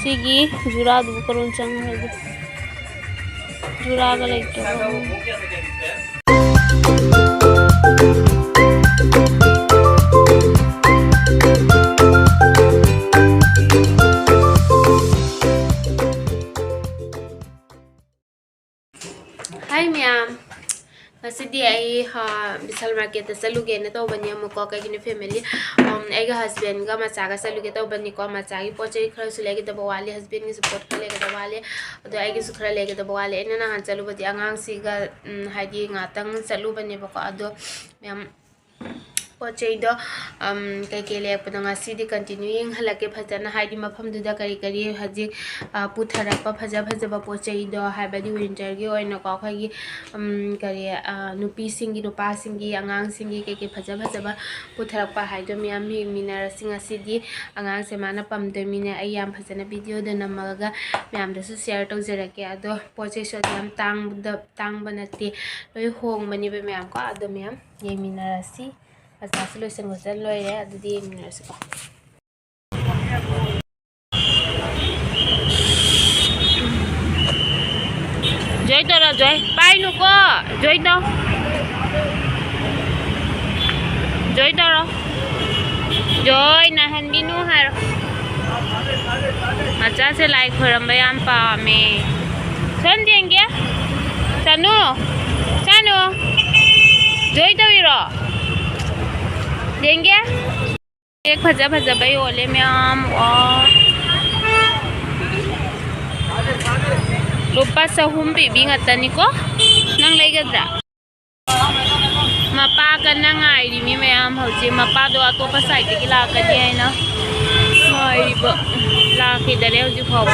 सिगी जुरा दु करून चंग है जुरा का like hi ma'am Masidi ai bisal market saluge na to bani amuko kay kini family aiga husband ga macha ga saluge to bani ko macha gi poche khara su lege to bawali husband gi support khale ga bawali ado aigi su khara lege to bawali ena na han chalu badi angang si ga haji ngatang chalu bani ba ko ado mem poche do kay kele panga sidi continuing halake phajana haidi mafam du da kari kari haji puthara pa phaja phaja ba poche do habadi winter gi oina ko khagi kari nupi singi nupa singi angang singi keke phaja phaja ba puthara pa haido miam hi minar singa sidi angang se mana pam de mine ai yam phajana video de namaga miam da su share to jerake ado poche so yam tang banati loi hong mani be miam ko ado miam ye minar si Asa solution was a lawyer at the university. Joy Dora Joy, bye no go, Joy no Joy Dora Joy Nahan Binu her Macha se like her and Bayan Pa me. Sunding ya Sanu Joy Dora देंगे एक भजा भजा भाई ओले में आम और रुपा सहूम बीबी ngатani ko nang legadra mapa ka na ngai ri mi mayam hauji mapa do atopa side ki la ka di ai na ngai ba la ki dare hauji phau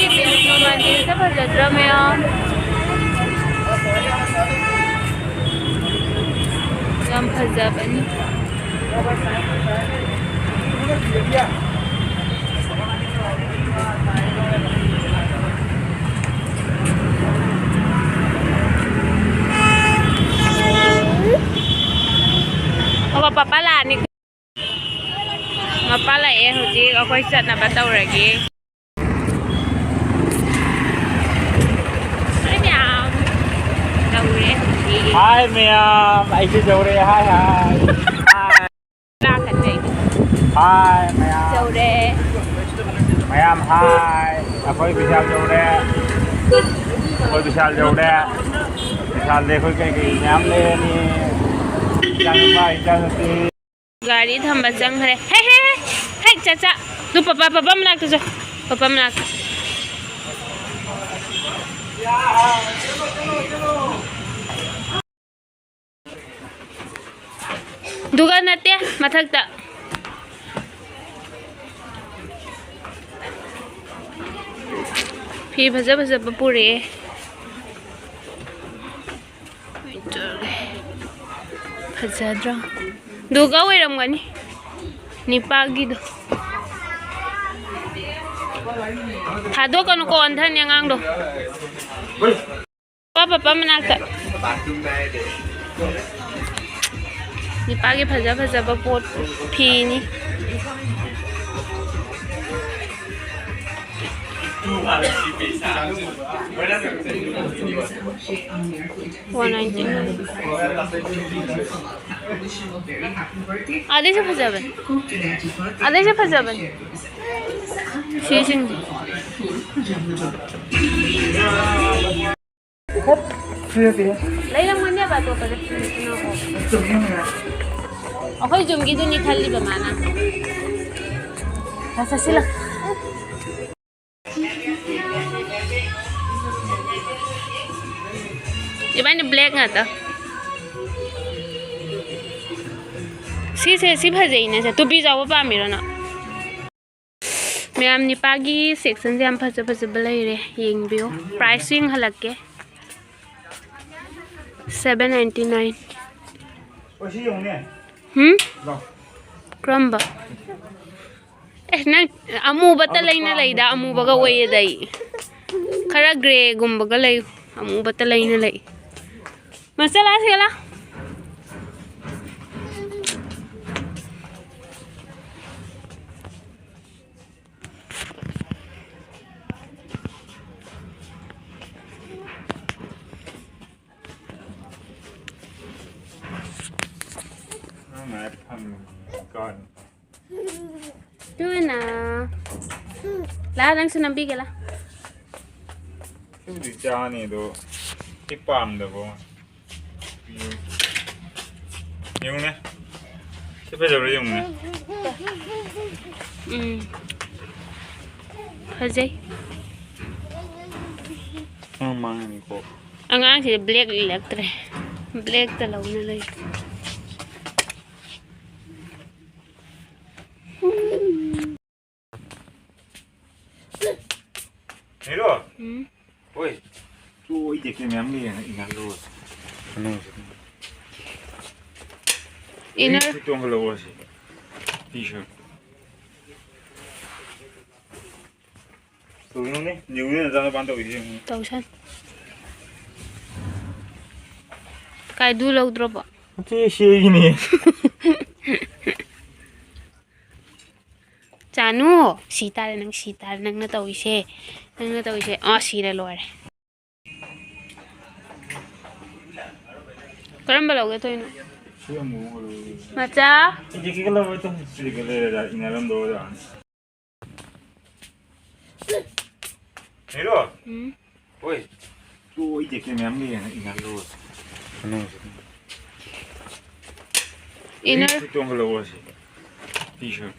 ki be no mandi sa bhajadra me am Yam phaja bani Oba papa la ni mapa la e hoji akoi chat na ba taurage Hi ma'am, I just Tourure. Hi. Hi ma'am. Tourure. Ma'am hi. Akoi Vishal Tourure. Akoi Vishal Tourure. Vishal देखो क्या ma'am ले नी जाने का इजाज़त है. गाड़ी थम्बा चंग है. Hey चाचा. तू पापा मनाक तुझे. पापा मनाक. Duga natte mathakta phi bhaja pure phajadra duga oiramgani nipagi do thado kanu ko andhan yangang do papa manakta Nipagi phaja ba pot phi ni 199 आधे से फंसा बन शीशिंग lấy lắm mấy bà tôi phải ở khơi dùng cái tôi đi thay đi bà mà nè sao xí lắm ये बाइने black ना था सी भजे इन्हें से तू भी जाओ पा मेरा ना मैं आम निपागी सेक्शन से आम फंसे बले रे यंग भी हो प्राइसिंग हलक के 799 क्रम्बा ना अमूबता लेना लेदा अमूबगा वही दई खरा ग्रे गुम्बगा ले अमूबता लेना ले मसाला सेला con Doing na. La nang sunambi ka la. cái gì cha này đồ cái palm được không dùng nè cái bây giờ nó dùng nè Hajay. không mang này cô Ang ang si black electric. Black talaw na lang. Hello. Ôi. Ôi chị cái mém đi này ngắn luôn. Nó. Inner. Cái tuồng cái lỗ gì. T-shirt. Tụi nó này, nhiều nữa ra nó bán tàu gì. Tàu san. Kay dulaw drop ba? Cái gì này. Chanu, sitar nang na tàu ise. Nang na tàu ise. Oh, sira lore. Karamba law ga to ino. Siya mo. Macha? Chị cái lỗ ito, chị cái lỗ ra inalam do ra. Hello. Ôi. Ôi chị cái mém đi này ngắn luôn. Nó. Inner. Cái tuồng cái lỗ gì. T-shirt.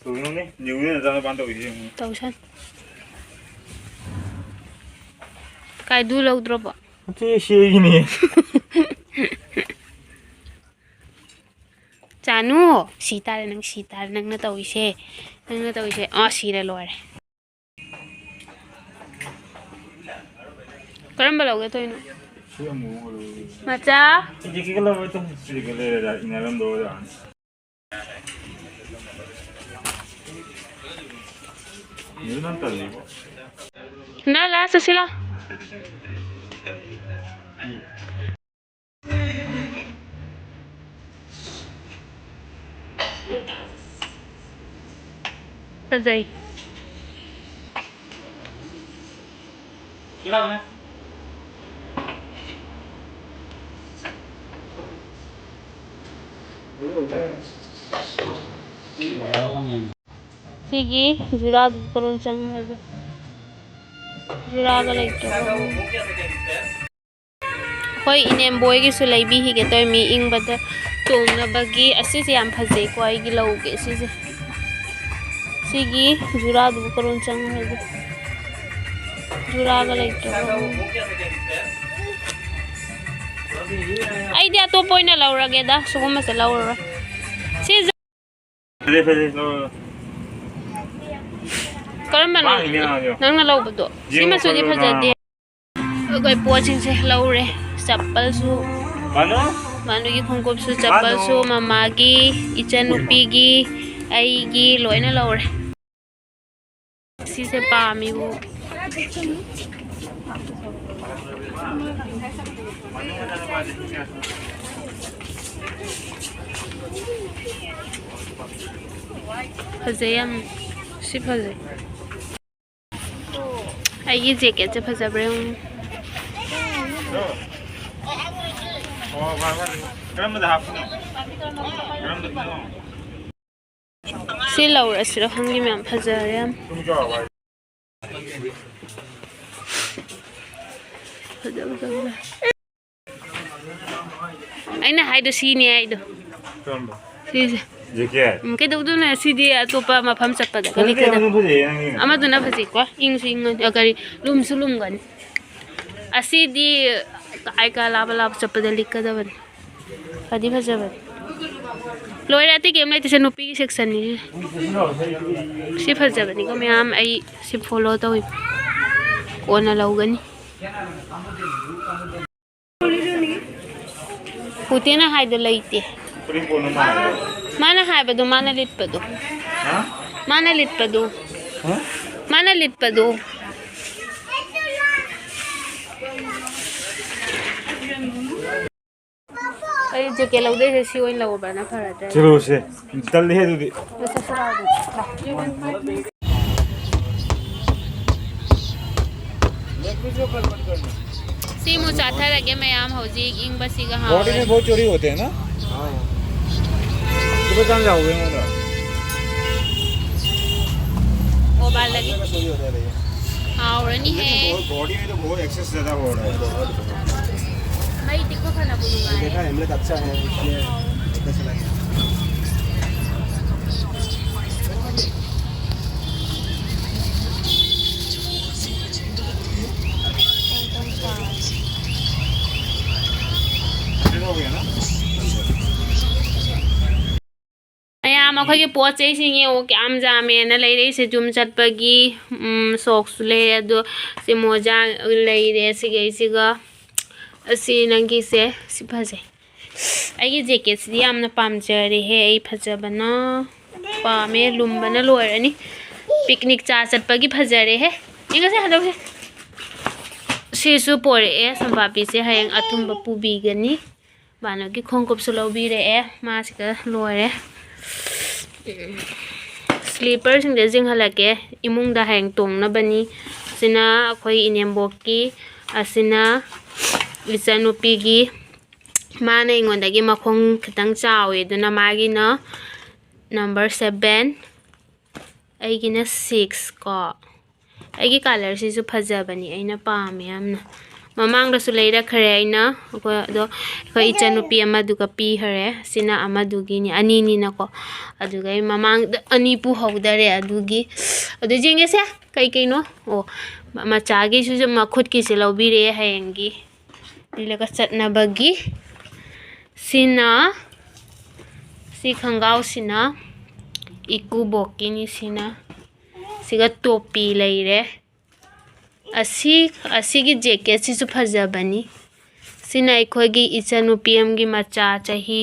Tụi nó này, nhiều nữa ra nó bán tàu gì. Tàu san. Kay dulaw drop ba? Cái gì này. Chanu, sitar nang na tàu ise. Nang na tàu ise. Oh, sira lore. Karamba law ga to ino. Siya mo. Macha? Chị cái lỗ ito, chị cái lỗ ra inalam do ra. Yun ang talibo. Nalasa sila. Hajay. Ilang na? Sige, jurado karon sang jurado like to. Hoy inemboy gi sulay bihi ge toy mi ing bada tung na bagi asisi yam phajay ko ay gilaw ge sisi. Sige, jurado karon sang jurado like to. Ay dia to poy na laura ge da, suko mas laura. Si Pwede. Karamba na nang nalaw ba to? Si masudi pa jadi. Agay po se laure chapal su. Ano? Mano gi khongkop su chapal su mamagi ichanupigi aigi loina laure. Si se pa amigo. Fazayam si fazay. Ay jacket se fazabreng. Oh, karam da hapon. Karam da. Si Laura sila hangi ma'am fazayam. Ay na hay do si ni ay do. Si Jacket. cái đầu đó là CD tụi ba mà phàm sập đó cái cái đó ama đó nó phải quá ing swing cái lum sulum gan CD cái laba laba sập đó lịch cái đó vậy cái phải sập lôi ra thì game này thì sẽ nộp cái section này si phải sập này có mấy am ai si follow tao còn là lâu gan puti na hay đó lấy ti Mana hai pa do? Mana lit pa do? Ha? Mana lit pa do? Ha? Mana lit pa do? Ay, jake lau de si oin lau ba na para dai. Chalo se. Dal he do di. Basta sarado. सी मुचा थरगे मैम हौजिक इंग बसीगा हां body में बहुत चोरी होते हैं ना हाँ सुबह कहाँ जाओगे मतलब ओ बाल लगी चोरी होता है भैया हां रनी है बॉडी में तो बहुत एक्सेस ज़्यादा हो रहा है भाई टिको खाना बोलूंगा देखा हेमलेट अच्छा है इसलिए पता चला गया हो गया ना मैम अखोगे पोत चै सिंगे ओ क्याम जामेना लेरे से जुम चटपगी सॉक्स ले अदो से मोजा लेरे सिगे सिगा असि नंगी से सि फजे आइगे जैकेट सि यामना पामजरे हे आई फजबना पामे लुम्बना लोरनी पिकनिक चा चटपगी फजरे हे इंगा से हदो से सिसु पोरे संपापी से हयंग अथुंबा पुबीगनी बानोगी खोंगकोपसु लौबीरे मासिका लोरे स्लीपर सिंगदे जिंगहलके इमुंगदा हयंग तोंगनबनी सिना अखोई इनेम्बोकी असिना इचानुपीगी माने इंगोंदगी मखोंग खितंग चावे दुना मागिना नंबर 7 आइगिना 6 को आइगी कलर सिसु फजबनी आइना पामे यामना ममांगदसु लेरखरे आइना अदो अखोई इचानुपी अमादुगा पीहरे सिना अमादुगिनी अनिनिनाको अदुगा ममांग अनी पुहौदरे अदुगी अदु जिंगेसे कई कईनो ओ मचागी सुजु मखुदकी से लौबीरे हयंगी लिलगा चटनाबगी सिना सि खंगाव सिना इकुबोकिनी सिना सिगा टोपी लेरे असिगी जैकेट सिसु फजबनी सिना अखोगी इचानुपी अमगी मचा चाही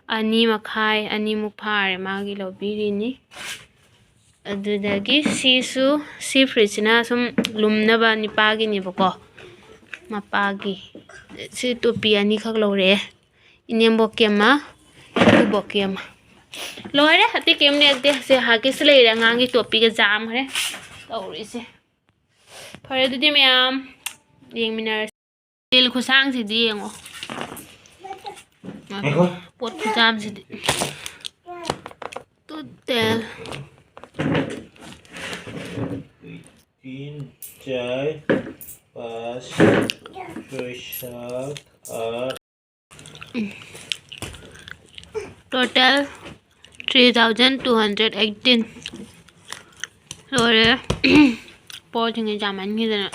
अनी मखाई अनी मुफारे मागी लौबीरिनी अदुदगी सिसु सि फ्रिजना सुम लुमनबा निपागिनिबको मपागी सि टोपी अनी खक लौरे इनेम्बोकी अमा इकुबोकी अमा लोरे हति केमने अगदे से हाकिस लेरे अंगांगी टोपी के जाम हरे तौरिसे फरे दुदि मैम येंगमिनार तेल खुसांग सिदि येंगो पोट खुजाम सिदि तो तेल 3 4 5 6 7 टोटल 3218 लोरे पोटिंग जामान हिदना